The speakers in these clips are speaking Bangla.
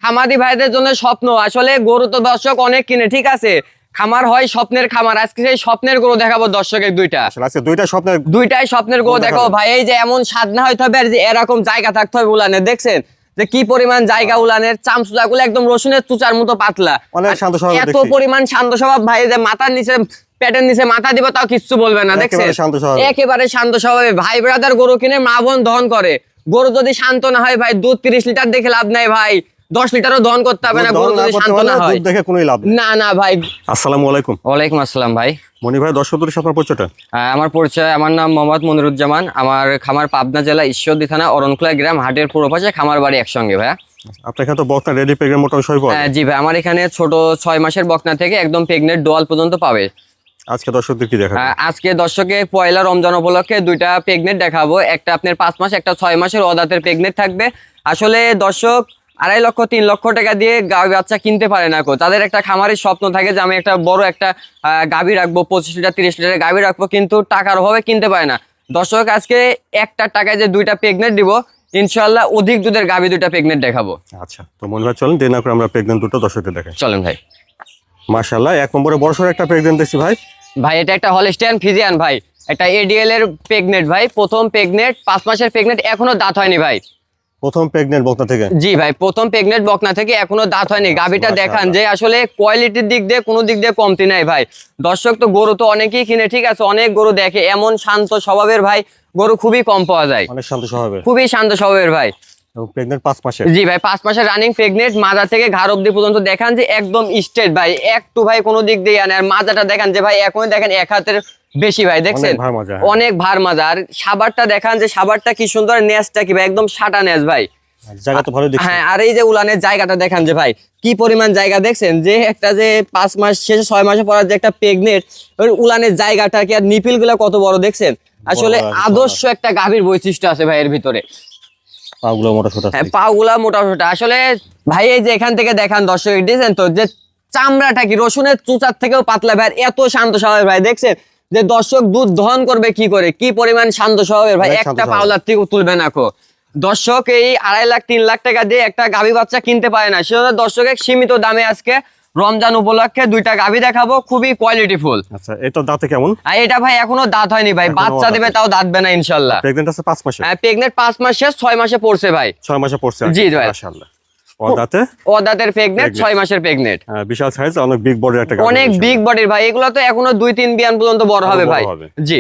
খামারি ভাইদের জন্য স্বপ্ন। আসলে গরু তো দর্শক অনেক কিনে, ঠিক আছে, খামার হয় স্বপ্নের খামার। আজকে সেই স্বপ্নের গরু দেখাবো দর্শকের দুইটাই স্বপ্নের গরু দেখাবো ভাই। এই যে এমন সাধনা হইতে হবে আর যে এরকম জায়গা থাকতে হবে উলানে, দেখছেন যে কি পরিমাণ জায়গা, উলানের চামচুচা গুলো একদম রসুনের চুচার মতো পাতলা, এত পরিমাণ শান্ত স্বভাব ভাই যে মাথার নিচে পেটের নিচে মাথা দিব তাও কিচ্ছু বলবে না, দেখছেন একেবারে শান্ত স্বভাবে। ভাই ব্রাদার গরু কিনে মা বোন দহন করে, গরু যদি শান্ত না হয় ভাই দুধ 30 লিটার দেখে লাভ নাই ভাই, 10 লিটারও দহন করতে হবে না গরু যদি শান্ত না হয়, দেখে কোনো লাভ না। না ভাই। আসসালামু আলাইকুম। ওয়ালাইকুম আসসালাম ভাই। মনি ভাই, দর্শকদের সাথে আপনার পরিচয়টা? আমার পরিচয়, আমার নাম মোহাম্মদ মনিরুজ্জামান, আমার খামার পাবনা জেলা ঈশ্বরদী থানা অরণখোলা গ্রাম, হাটের পূর্ব পাশে, খামার বাড়ি একসঙ্গে ভাইয়া। আপনার এখানে তো বকনা রেডি প্রেগনেন্ট মোটামুটি সবই পাবে? জি ভাই, আমার এখানে ছোট 6 মাসের বকনা থেকে একদম প্রেগনেন্ট ডোয়াল পর্যন্ত পাবে। আজকে দর্শকদের কি দেখাবো? আজকে দর্শকে পয়লা রমজান উপলক্ষে দুইটা প্রেগনেন্ট দেখাবো, একটা আপনার 5 মাস, একটা 6 মাসের অদাতের প্রেগনেন্ট থাকবে। আসলে দর্শক 2.5 লক্ষ 3 লক্ষ টাকা দিয়ে গাভী বাচ্চা কিনতে পারে না, তাদের একটা খামারের স্বপ্ন থাকে যে আমি একটা বড় একটা গাভী রাখবো, 25 লিটার 30 লিটারের গাভী রাখবো, কিন্তু টাকার অভাবে কিনতে পারে না। দর্শক আজকে একটা টাকায় যে দুইটা প্রেগনেন্ট দিব, ইনশাআল্লাহ অধিক দুধের গাভী দুইটা প্রেগনেন্ট দেখাবো। আচ্ছা, তো মনি ভাই চলেন দেরি না করে আমরা প্রেগনেন্ট দুটো দর্শকদের দেখাই। চলেন ভাই। মাশাআল্লাহ, এক নম্বরে বড়সড় একটা প্রেগনেন্ট দেখছি ভাই। ভাই এটা একটা হলস্টিয়ান ফ্রিজিয়ান ভাই, একটা এডিএল এর প্রেগনেন্ট ভাই, প্রথম প্রেগনেন্ট, 5 মাসের প্রেগনেন্ট, এখনো দাঁত হয়নি ভাই। প্রথম প্রেগনেন্ট বকনা থেকে? জি ভাই, প্রথম প্রেগনেন্ট বকনা থেকে, এখনো দাঁত হয়নি। গাভীটা দেখান যে আসলে কোয়ালিটির দিক দিয়ে কোনো দিক দিয়ে কমতি নাই ভাই। দর্শক তো গরু তো অনেকেই কিনে, ঠিক আছে, অনেক গরু দেখে, এমন শান্ত স্বভাবের ভাই গরু খুবই কম পাওয়া যায়, অনেক শান্ত স্বভাবের, খুবই শান্ত স্বভাবের ভাই। প্রেগনেন্ট 5 মাসের? জি ভাই, 5 মাসের রানিং প্রেগনেন্ট, মাজা থেকে ঘাড় অবধি পর্যন্ত দেখান যে একদম স্ট্রেট ভাই, একটু ভাই কোনো দিক দিয়ে আনে। আর মাজাটা দেখান যে ভাই এখনই দেখেন 1 হাতের বেশি ভাই, দেখছেন অনেক ভার মাজা। আর সাবারটা দেখান যে সাবারটা কি সুন্দর, নেজটা কি ভাই একদম সাটা নেজ ভাই, জায়গা তো ভালো দেখছি। হ্যাঁ, আর এই যে উলানের জায়গাটা দেখান যে ভাই কি পরিমাণ জায়গা, দেখছেন যে একটা যে 5 মাস শেষে 6 মাসে পড়ার যে একটা প্রেগনেন্ট, ওই উলানের জায়গাটা কি আর নিপিল গুলা কত বড়, দেখছেন আসলে আদর্শ একটা গাভীর বৈশিষ্ট্য আছে ভাই এর ভিতরে। পাগুলা মোটা ছোট, হ্যাঁ পাগুলা মোটা ছোট। আসলে ভাই এই যে এখান থেকে দেখান দর্শক, দেখছেন তো যে চামড়াটা কি রসুনের চুচার থেকেও পাতলা ভাই, এত শান্ত স্বভাবের ভাই, দেখছেন যে দর্শক দুধ দহন করবে কি করে, কি পরিমাণ শান্ত স্বভাবের ভাই, একটা পাওলার থেকে তুলবে না কো। দর্শক এই 2.5 লাখ 3 লাখ টাকা দিয়ে একটা গাভী বাচ্চা কিনতে পারে না, সেজন্য দর্শকের সীমিত দামে আজকে রমজান উপলক্ষে দুইটা গাভী দেখাবো, খুবই কোয়ালিটিফুল। আচ্ছা, এটা দাঁতে কেমন? আর এটা ভাই এখনো দাঁত হয়নি ভাই, বাচ্চা দেবে তাও দাঁতবে না ইনশাআল্লাহ। প্রেগনেন্ট আছে 5 মাসে? হ্যাঁ প্রেগনেন্ট 5 মাস শেষ, 6 মাসে পড়ছে ভাই। 6 মাসে পড়ছে? জি ভাই, মাশাআল্লাহ। অদাতের প্রেগনেন্ট 6 মাসের প্রেগনেন্ট, বিশাল সাইজ, অনেক বিগ বডির একটা গাভী, অনেক বিগ বডির ভাই। এগুলো তো এখনো 2-3 বিয়ান পর্যন্ত বড় হবে ভাই। জি।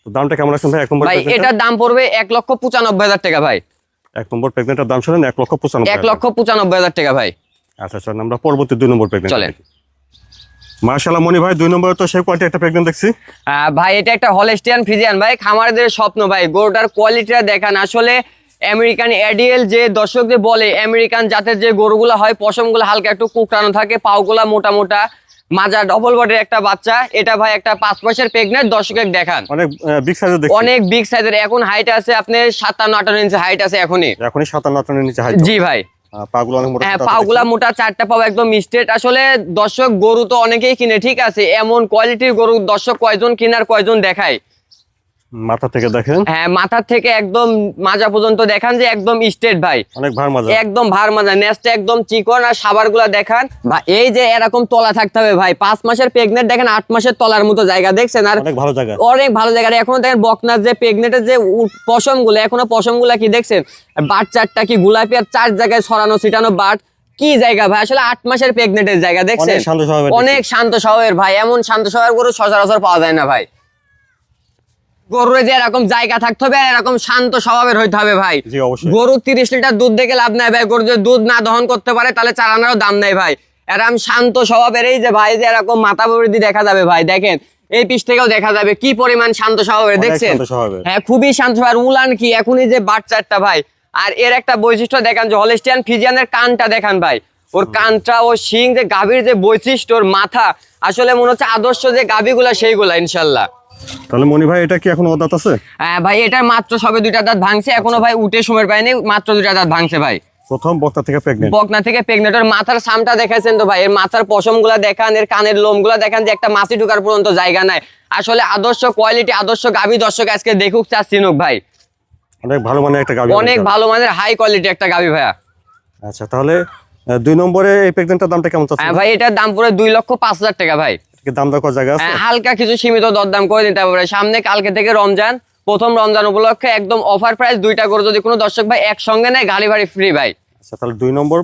তো দামটা কেমন আছে ভাই? এক নম্বর ভাই এটার দাম পড়বে 1,95,000 টাকা ভাই। এক নম্বর প্রেগনেন্টের দাম শুনেন 1,95,000? 1,95,000 টাকা ভাই। আচ্ছা চলেন আমরা পরবর্তী 2 নম্বর প্রেগনেন্ট চলেন। মাশাআল্লাহ মনি ভাই, 2 নম্বরে তো সেই কোয়ালিটি একটা প্রেগনেন্ট দেখছি ভাই। এটা একটা হলস্টিয়ান ফ্রিজিয়ান ভাই, খামারদের স্বপ্ন ভাই। গরুটার কোয়ালিটিটা দেখান, আসলে আমেরিকান এডিএল যে দর্শকদের বলে, আমেরিকান জাতের যে গরুগুলো হয়, পশমগুলো হালকা একটু কুকরানো থাকে, পাওগুলা মোটা মোটা, মাজা ডবল বডির একটা বাচ্চা। এটা ভাই একটা 5 মাসের প্রেগনেন্ট, দর্শকের দেখান অনেক বিগ সাইজের দেখছি, অনেক বিগ সাইজের। এখন হাইট আছে আপনার 57-58 ইঞ্চি হাইট আছে এখনই 57-58 নিচে হাইট। জি ভাই, পাগুলো অনেক মোটা। হ্যাঁ পাগুলা মোটা, 4টা পাও একদম স্ট্রেট। আসলে দর্শক গরু তো অনেকেই কিনে, ঠিক আছে, এমন কোয়ালিটির গরু দর্শক কয়জন কিনার কয়জন দেখায়। মাথা থেকে দেখেন, হ্যাঁ মাথা থেকে একদম মাজা পর্যন্ত দেখান যে একদম স্ট্রেট ভাই, অনেক ভার মাজা, একদম ভার মাজা, নেজটা একদম চিকন। আর সাবারগুলা দেখান ভাই, এই যে এরকম তলা থাকতে হবে ভাই। 5 মাসের প্রেগনেন্ট দেখেন 8 মাসের তলার মতো জায়গা, দেখছেন, আর অনেক ভালো জায়গা, অনেক ভালো জায়গা। এখনো দেখেন বকনার যে প্রেগনেন্টের যে পশমগুলো, এখনো পশমগুলা কি দেখছেন, বাট 4টা কি গোলাপি, আর 4 জায়গায় ছড়ানো ছিটানো বাট, কি জায়গা ভাই। আসলে 8 মাসের প্রেগনেন্টের জায়গা, দেখছেন অনেক শান্ত স্বভাবের ভাই। এমন শান্ত স্বভাবের গরু সচরাচর পাওয়া যায় না ভাই। গরুর যে এরকম জায়গা থাকতে হবে, আর এরকম শান্ত স্বভাবের হইতে হবে ভাই। গরু 30 লিটার দুধ দেখে লাভ নাই ভাই, গরু যদি দুধ না দহন করতে পারে তাহলে চালানোরও দাম নাই ভাই। এরকম শান্ত স্বভাবের, এই যে ভাই যে এরকম মাথা বৃদ্ধি দেখা যাবে ভাই, দেখেন এই পিছ থেকেও দেখা যাবে কি পরিমাণ শান্ত স্বভাবের, দেখছেন, হ্যাঁ খুবই শান্ত স্বভাবের। উলান কি এখনই যে বাচ্চাটা ভাই। আর এর একটা বৈশিষ্ট্য দেখান যে হলস্টিয়ান ফ্রিজিয়ানের কানটা দেখান ভাই, ওর কানটা, ও শিং, যে গাভীর যে বৈশিষ্ট্য, ওর মাথা, আসলে মনে হচ্ছে আদর্শ যে গাভীগুলা সেইগুলা ইনশাল্লাহ। তাহলে মনি ভাই এটা কি এখনো দাঁত আছে? হ্যাঁ ভাই, এটার মাত্র সবে 2টা দাঁত ভাঙছে, এখনো ভাই উঠে সময় পায়নি, মাত্র 2টা দাঁত ভাঙছে ভাই। প্রথম বকনা থেকে প্রেগনেন্ট? বকনা থেকে প্রেগনেন্ট। ওর মাথার সামটা দেখাইছেন তো ভাই, এর মাথার পশমগুলা দেখান, এর কানের লোমগুলা দেখান যে একটা মাছি ঢোকার পর্যন্ত জায়গা নাই। আসলে আদর্শ কোয়ালিটি, আদর্শ গাভী দর্শক আজকে দেখুক, চিনুক ভাই। অনেক ভালো মানের একটা গাভী, অনেক ভালো মানের হাই কোয়ালিটি একটা গাভী ভাইয়া। আচ্ছা তাহলে 2 নম্বরে এই প্রেগনেন্টটার দামটা কেমন চাচ্ছেন? ভাই এটার দাম পুরো 2,05,000 টাকা ভাই। কি দাম দর করার জায়গা আছে? হালকা কিছু সীমিত দরদাম করে দিতে পারে। সামনে কালকে থেকে রমজান, প্রথম রমজান উপলক্ষে একদম অফার প্রাইস, 2টা করে যদি কোনো দর্শক ভাই একসঙ্গে নেয় গাড়ি ভাড়ি ফ্রি ভাই। আচ্ছা তাহলে 2 নম্বর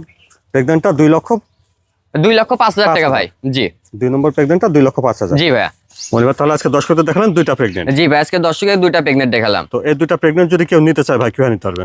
প্রেগনেন্টটা 2,05,000 টাকা ভাই। জি 2 নম্বর প্রেগনেন্টটা 2,05,000। জি ভাইয়া। মনির ভাই তাহলে আজকে দর্শকদের দেখালেন 2টা প্রেগনেন্ট। জি ভাই, আজকে দর্শকের 2টা প্রেগনেন্ট দেখালাম। তো এই 2টা প্রেগনেন্ট যদি কেউ নিতে চায় ভাই কিভাবে নিতে পারবে?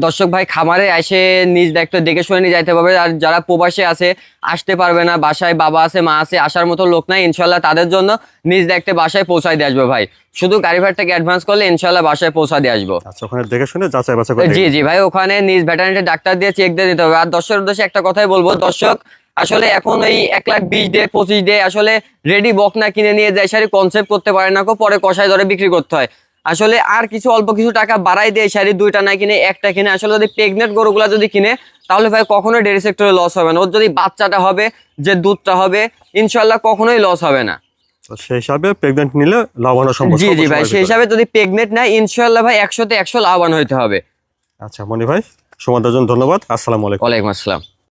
দর্শক ভাই খামারে এসে নিজ দায়িত্ব দেখে শুনে নিয়ে যাইতে পারবে। আর যারা প্রবাসে আছে, আসতে পারবে না, বাসায় বাবা আছে মা আছে, আসার মতো লোক নাই, ইনশাল্লাহ তাদের জন্য নিজ দায়িত্বে বাসায় পৌঁছায় দিয়ে আসবো ভাই। শুধু গাড়ি ভাড়াটাকে অ্যাডভান্স করলে ইনশাল্লাহ বাসায় পৌঁছা দিয়ে আসবো। আচ্ছা ওখানে দেখে শুনে যাচাই বাছাই করে। জি জি ভাই, ওখানে নিজ ভেটারিনারি ডাক্তার দিয়ে চেক দিয়ে দিতে হবে। আর দর্শকের উদ্দেশ্যে একটা কথাই বলবো, দর্শক আসলে এখন এই 1,20,000 দিয়ে 25 দিয়ে আসলে রেডি বকনা কিনে নিয়ে যায়, শাড়ি কনসেপ্ট করতে পারে না, পরে কষায় ধরে বিক্রি করতে হয়। আসলে আর কিছু অল্প কিছু টাকা বাড়াই দিয়ে শাড়ি 2টা না কিনে 1টা কিনে আসলে যদি প্রেগনেন্ট গরুগুলা যদি কিনে, তাহলে ভাই কখনোই ডেয়ারি সেক্টরে লস হবে না। ওর যদি বাচ্চাটা হবে, যে দুধটা হবে, ইনশাল্লাহ কখনোই লস হবে না। তো সেই হিসাবে প্রেগনেন্ট নিলে লাভবান সম্ভব। জি জি ভাই, সেই হিসাবে যদি প্রেগনেন্ট নেয় ইনশাল্লাহ ভাই 100-তে 100 লাভবান হইতে হবে। আচ্ছা মনি ভাই সময় দেওয়ার জন্য ধন্যবাদ। আসসালামু আলাইকুম। ওয়ালাইকুম আসসালাম।